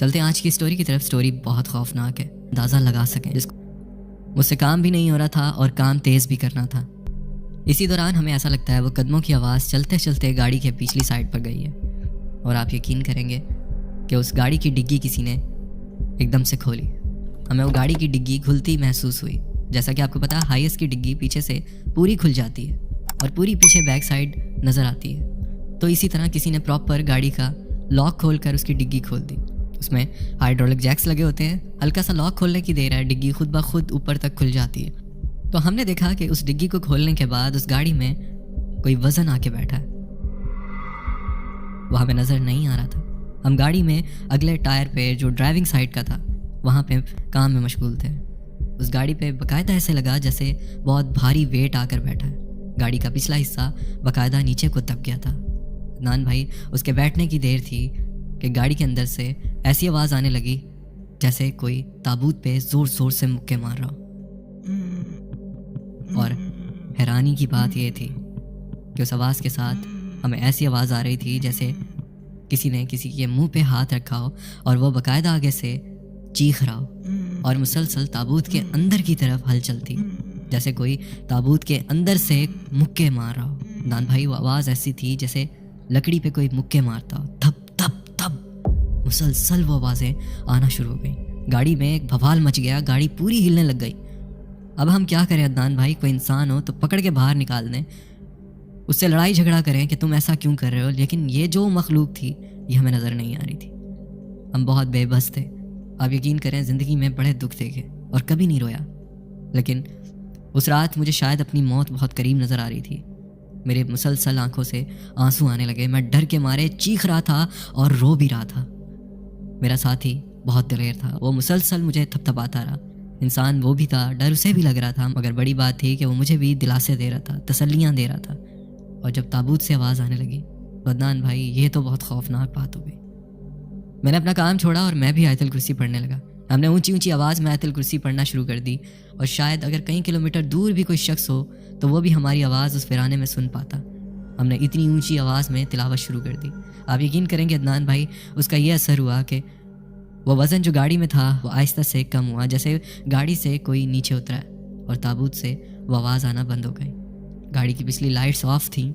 چلتے ہیں آج کی اسٹوری کی طرف. اسٹوری بہت خوفناک ہے, اندازہ لگا سکیں جس کو مجھ سے کام بھی نہیں ہو رہا تھا اور کام تیز بھی کرنا تھا. اسی دوران ہمیں ایسا لگتا ہے وہ قدموں کی آواز چلتے چلتے گاڑی کے پچھلی سائڈ پر گئی ہے, اور آپ یقین کریں گے کہ اس گاڑی کی ڈگی کسی نے ایک دم سے کھولی. ہمیں وہ گاڑی کی ڈگی کھلتی محسوس ہوئی. جیسا کہ آپ کو پتا ہے ہائیس کی ڈگی پیچھے سے پوری کھل جاتی ہے اور پوری پیچھے بیک سائڈ نظر آتی ہے. تو اسی طرح کسی نے پراپر گاڑی کا لاک کھول کر اس کی ڈگی کھول دی. اس میں ہائیڈرولک جیکس لگے ہوتے ہیں, ہلکا سا لاک کھولنے کی دیر ہے, ڈگی خود بخود اوپر تک کھل جاتی ہے. تو ہم نے دیکھا کہ اس ڈگی کو کھولنے کے بعد اس گاڑی میں کوئی وزن آ کے بیٹھا ہے. وہ ہمیں نظر نہیں آ رہا تھا. ہم گاڑی میں اگلے ٹائر پہ جو ڈرائیونگ سائڈ کا تھا وہاں پہ کام میں مشغول تھے. اس گاڑی پہ باقاعدہ ایسے لگا جیسے بہت بھاری ویٹ آ کر بیٹھا ہے. گاڑی کا پچھلا حصہ باقاعدہ نیچے کو دب گیا تھا. عدنان بھائی اس کے بیٹھنے کی دیر تھی کہ گاڑی کے اندر سے ایسی آواز آنے لگی جیسے کوئی تابوت پہ زور زور سے مکے مار رہا ہو. اور حیرانی کی بات یہ تھی کہ اس آواز کے ساتھ ہمیں ایسی آواز آ رہی تھی جیسے کسی نے کسی کے منہ پہ ہاتھ رکھا ہو اور وہ باقاعدہ آگے سے چیخ رہا ہو, اور مسلسل تابوت کے اندر کی طرف ہلچل تھی جیسے کوئی تابوت کے اندر سے مکے مار رہا ہو. عدنان بھائی وہ آواز ایسی تھی جیسے لکڑی پہ کوئی مکے مارتا ہو. تھپ تھپ تھپ مسلسل وہ آوازیں آنا شروع ہو گئیں. گاڑی میں ایک بھوال مچ گیا, گاڑی پوری ہلنے لگ گئی. اب ہم کیا کریں عدنان بھائی, کوئی انسان ہو تو پکڑ کے باہر نکال دیں, اس سے لڑائی جھگڑا کریں کہ تم ایسا کیوں کر رہے ہو. لیکن یہ جو مخلوق تھی یہ ہمیں نظر نہیں آ رہی تھی. ہم بہت بے بس تھے. آپ یقین کریں زندگی میں بڑے دکھ دیکھے اور کبھی نہیں رویا, لیکن اس رات مجھے شاید اپنی موت بہت قریب نظر آ رہی تھی. میرے مسلسل آنکھوں سے آنسو آنے لگے. میں ڈر کے مارے چیخ رہا تھا اور رو بھی رہا تھا. میرا ساتھی بہت دلیر تھا, وہ مسلسل مجھے تھپ تھپاتا رہا. انسان وہ بھی تھا, ڈر اسے بھی لگ رہا تھا, مگر بڑی بات تھی کہ وہ مجھے بھی دلاسے دے رہا تھا, تسلیاں دے رہا تھا. اور جب تابوت سے آواز آنے لگی تو عدنان بھائی یہ تو بہت خوفناک بات ہو گئی. میں نے اپنا کام چھوڑا اور میں بھی آیت الکرسی پڑھنے لگا. ہم نے اونچی اونچی آواز میں آیت الکرسی پڑھنا شروع کر دی, اور شاید اگر کئی کلومیٹر دور بھی کوئی شخص ہو تو وہ بھی ہماری آواز اس ویرانے میں سن پاتا. ہم نے اتنی اونچی آواز میں تلاوت شروع کر دی. آپ یقین کریں گے عدنان بھائی اس کا یہ اثر ہوا کہ وہ وزن جو گاڑی میں تھا وہ آہستہ سے کم ہوا, جیسے گاڑی سے کوئی نیچے اترا ہے, اور تابوت سے وہ آواز آنا بند ہو گئی. گاڑی کی پچھلی لائٹس آف تھیں.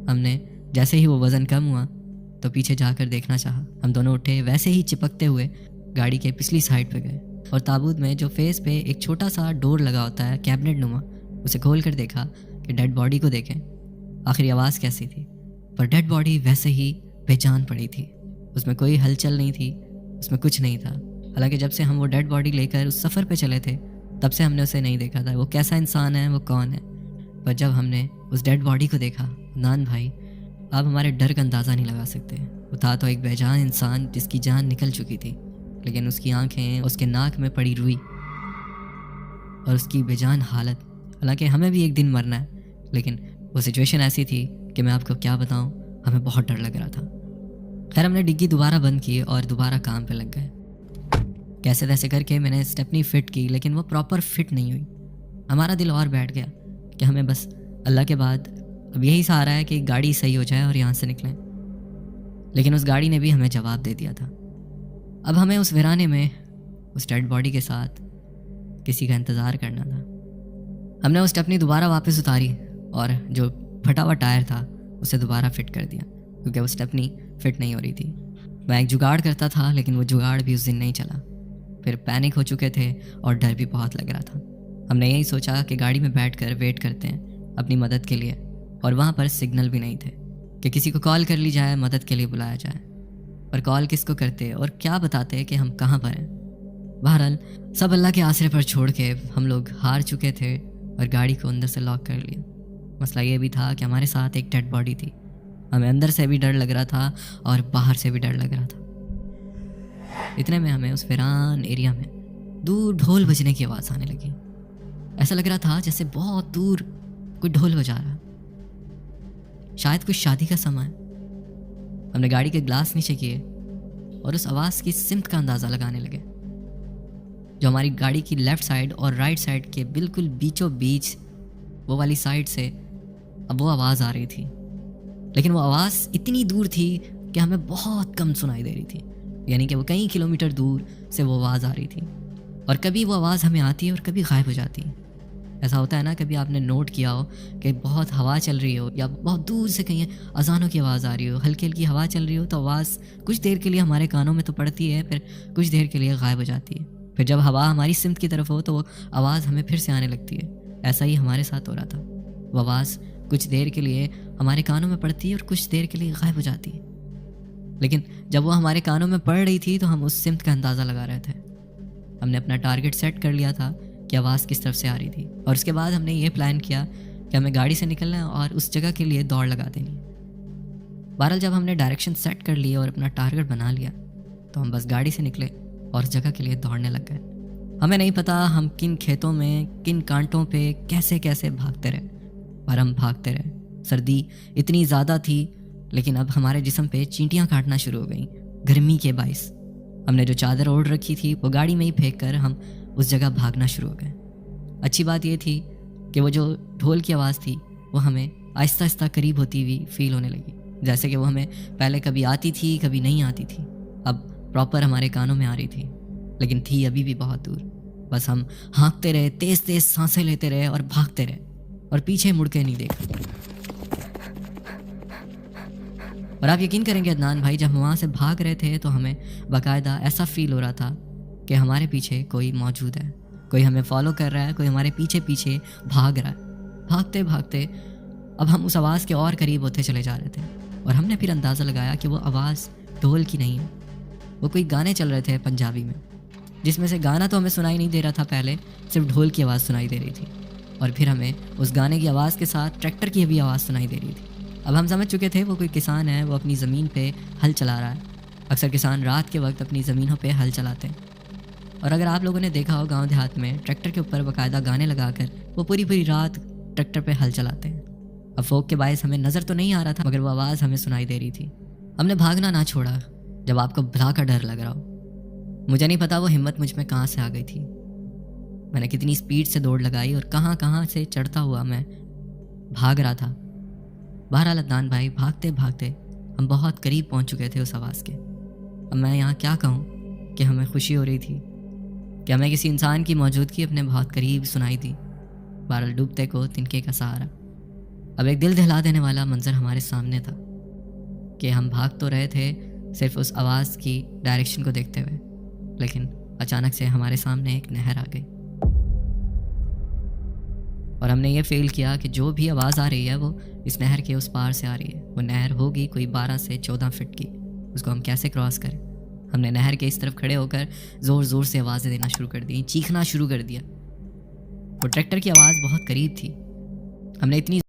ہم نے جیسے ہی وہ وزن کم ہوا تو پیچھے جا کر دیکھنا چاہا. ہم دونوں اٹھے, ویسے ہی چپکتے ہوئے گاڑی کے پچھلی سائڈ پہ گئے, اور تابوت میں جو فیس پہ ایک چھوٹا سا ڈور لگا ہوتا ہے کیبنٹ نما, اسے کھول کر دیکھا کہ ڈیڈ باڈی کو دیکھیں آخری آواز کیسی تھی. پر ڈیڈ باڈی ویسے ہی بے جان پڑی تھی. اس میں کوئی ہلچل نہیں تھی, اس میں کچھ نہیں تھا. حالانکہ جب سے ہم وہ ڈیڈ باڈی لے کر اس سفر پہ چلے تھے تب سے ہم نے اسے نہیں دیکھا تھا. وہ کیسا انسان ہے, وہ کون ہے. پر جب ہم نے اس ڈیڈ باڈی کو دیکھا عدنان بھائی, آپ ہمارے ڈر کا اندازہ نہیں لگا سکتے. وہ تھا تو ایک بے جان انسان جس کی جان نکل چکی تھی, لیکن اس کی آنکھیں, اس کے ناک میں پڑی روئی اور اس کی بے جان حالت. حالانکہ ہمیں بھی ایک دن مرنا ہے, لیکن وہ سچویشن ایسی تھی کہ میں آپ کو کیا بتاؤں, ہمیں بہت ڈر لگ رہا تھا. خیر ہم نے ڈگی دوبارہ بند کی اور دوبارہ کام پہ لگ گئے. کیسے تیسے کر کے میں نے اسٹیپنی فٹ کی, لیکن وہ پراپر فٹ نہیں ہوئی. ہمارا دل اور بیٹھ گیا کہ ہمیں بس اللہ کے بعد اب یہی سہارا ہے کہ گاڑی صحیح ہو جائے اور یہاں سے نکلیں. لیکن اس گاڑی نے بھی ہمیں جواب دے دیا تھا. اب ہمیں اس ویرانے میں اس ڈیڈ باڈی کے ساتھ کسی کا انتظار کرنا تھا. ہم نے وہ اسٹیپنی دوبارہ واپس اتاری اور جو پھٹا ہوا ٹائر تھا اسے دوبارہ فٹ کر دیا, کیونکہ وہ اسٹیپنی فٹ نہیں ہو رہی تھی. میں ایک جگاڑ کرتا تھا, لیکن وہ جگاڑ بھی اس دن نہیں چلا. پھر پینک ہو چکے تھے اور ڈر بھی بہت لگ رہا تھا. ہم نے یہی سوچا کہ گاڑی میں بیٹھ کر ویٹ کرتے ہیں اپنی مدد کے لیے, اور وہاں پر سگنل بھی نہیں تھے کہ کسی کو کال کر لی جائے, مدد کے لیے بلایا جائے. پر کال کس کو کرتے اور کیا بتاتے کہ ہم کہاں پر ہیں. بہرحال سب اللہ کے آسرے پر چھوڑ کے ہم لوگ ہار چکے تھے اور گاڑی کو اندر سے لاک کر لیا. مسئلہ یہ بھی تھا کہ ہمارے ساتھ ایک ڈیڈ باڈی تھی. ہمیں اندر سے بھی ڈر لگ رہا تھا اور باہر سے بھی ڈر لگ رہا تھا. اتنے میں ہمیں اس ویران ایریا میں دور ڈھول بجنے کی آواز آنے لگی. ایسا لگ رہا تھا جیسے بہت دور کوئی ڈھول بجا رہا, شاید کوئی شادی کا سما ہے. ہم نے گاڑی کے گلاس نیچے کیے اور اس آواز کی سمت کا اندازہ لگانے لگے. جو ہماری گاڑی کی لیفٹ سائڈ اور رائٹ سائڈ کے بالکل بیچوں بیچ وہ والی سائڈ سے اب وہ آواز آ رہی تھی, لیکن وہ آواز اتنی دور تھی کہ ہمیں بہت کم سنائی دے رہی تھی. یعنی کہ وہ کئی کلومیٹر دور سے وہ آواز آ رہی تھی، اور کبھی وہ آواز ہمیں آتی ہے اور کبھی غائب ہو جاتی ہے۔ ایسا ہوتا ہے نا، کبھی آپ نے نوٹ کیا ہو کہ بہت ہوا چل رہی ہو یا بہت دور سے کہیں اذانوں کی آواز آ رہی ہو، ہلکی ہلکی ہوا چل رہی ہو، تو آواز کچھ دیر کے لیے ہمارے کانوں میں تو پڑتی ہے، پھر کچھ دیر کے لیے غائب ہو جاتی ہے۔ پھر جب ہوا ہماری سمت کی طرف ہو تو وہ آواز ہمیں پھر سے آنے لگتی ہے۔ ایسا ہی ہمارے ساتھ ہو رہا تھا، وہ آواز کچھ دیر کے لیے ہمارے کانوں میں پڑتی ہے اور کچھ دیر کے لیے غائب ہو جاتی ہے۔ لیکن جب وہ ہمارے کانوں میں پڑ رہی تھی تو ہم اس سمت کا اندازہ لگا رہے تھے۔ ہم نے اپنا ٹارگٹ سیٹ کر لیا تھا کہ آواز کس طرف سے آ رہی تھی، اور اس کے بعد ہم نے یہ پلان کیا کہ ہمیں گاڑی سے نکلنا ہے اور اس جگہ کے لیے دوڑ لگا دینی ہے۔ بہرحال جب ہم نے ڈائریکشن سیٹ کر لی اور اپنا ٹارگٹ بنا لیا تو ہم بس گاڑی سے نکلے اور اس جگہ کے لیے دوڑنے لگ گئے۔ ہمیں نہیں پتا ہم کن کھیتوں میں کن کانٹوں پہ کیسے کیسے بھاگتے رہے، اور ہم بھاگتے رہے۔ سردی اتنی زیادہ تھی لیکن اب ہمارے جسم پہ چینٹیاں کاٹنا شروع ہو گئیں گرمی کے باعث۔ ہم نے جو چادر اوڑھ رکھی تھی وہ گاڑی میں ہی پھینک کر ہم اس جگہ بھاگنا شروع ہو گئے۔ اچھی بات یہ تھی کہ وہ جو ڈھول کی آواز تھی وہ ہمیں آہستہ آہستہ قریب ہوتی ہوئی فیل ہونے لگی، جیسے کہ وہ ہمیں پہلے کبھی آتی تھی کبھی نہیں آتی تھی، اب پراپر ہمارے کانوں میں آ رہی تھی، لیکن تھی ابھی بھی بہت دور۔ بس ہم ہانکتے رہے، تیز تیز سانسیں لیتے رہے اور بھاگتے رہے، اور پیچھے مڑ کے نہیں دیکھا۔ اور آپ یقین کریں گے عدنان بھائی، جب ہم وہاں سے بھاگ رہے تھے تو ہمیں باقاعدہ ایسا فیل ہو رہا تھا کہ ہمارے پیچھے کوئی موجود ہے، کوئی ہمیں فالو کر رہا ہے، کوئی ہمارے پیچھے پیچھے بھاگ رہا ہے۔ بھاگتے بھاگتے اب ہم اس آواز کے اور قریب ہوتے چلے جا رہے تھے، اور ہم نے پھر اندازہ لگایا کہ وہ آواز ڈھول کی نہیں ہے، وہ کوئی گانے چل رہے تھے پنجابی میں، جس میں سے گانا تو ہمیں سنائی نہیں دے رہا تھا، پہلے صرف ڈھول کی آواز سنائی دے رہی تھی، اور پھر ہمیں اس گانے کی آواز کے ساتھ ٹریکٹر کی بھی آواز سنائی دے رہی تھی۔ اب ہم سمجھ چکے تھے وہ کوئی کسان ہے، وہ اپنی زمین پہ ہل چلا رہا ہے۔ اکثر کسان رات کے وقت اپنی زمینوں پہ ہل چلاتے ہیں، اور اگر آپ لوگوں نے دیکھا ہو گاؤں دیہات میں ٹریکٹر کے اوپر باقاعدہ گانے لگا کر وہ پوری پوری رات ٹریکٹر پہ ہل چلاتے ہیں۔ اب فوگ کے باعث ہمیں نظر تو نہیں آ رہا تھا، مگر وہ آواز ہمیں سنائی دے رہی تھی۔ ہم نے بھاگنا نہ چھوڑا جب آپ کو بلا کا ڈر لگ رہا ہو۔ مجھے نہیں پتا وہ ہمت مجھ میں کہاں سے آ گئی تھی، میں نے کتنی سپیڈ سے دوڑ لگائی اور کہاں کہاں سے چڑھتا ہوا میں بھاگ رہا تھا۔ بہرحال عدنان بھائی، بھاگتے بھاگتے ہم بہت قریب پہنچ چکے تھے اس آواز کے۔ اب میں یہاں کیا کہوں کہ ہمیں خوشی ہو رہی تھی کہ ہمیں کسی انسان کی موجودگی اپنے بہت قریب سنائی دی۔ بہرحال ڈوبتے کو تنکے کا سہارا۔ اب ایک دل دہلا دینے والا منظر ہمارے سامنے تھا کہ ہم بھاگ تو رہے تھے صرف اس آواز کی ڈائریکشن کو دیکھتے ہوئے، لیکن اچانک سے ہمارے سامنے ایک نہر آ گئی، اور ہم نے یہ فیل کیا کہ جو بھی آواز آ رہی ہے وہ اس نہر کے اس پار سے آ رہی ہے۔ وہ نہر ہوگی کوئی 12 سے 14 فٹ کی، اس کو ہم کیسے کراس کریں؟ ہم نے نہر کے اس طرف کھڑے ہو کر زور زور سے آوازیں دینا شروع کر دی، چیخنا شروع کر دیا۔ وہ ٹریکٹر کی آواز بہت قریب تھی، ہم نے اتنی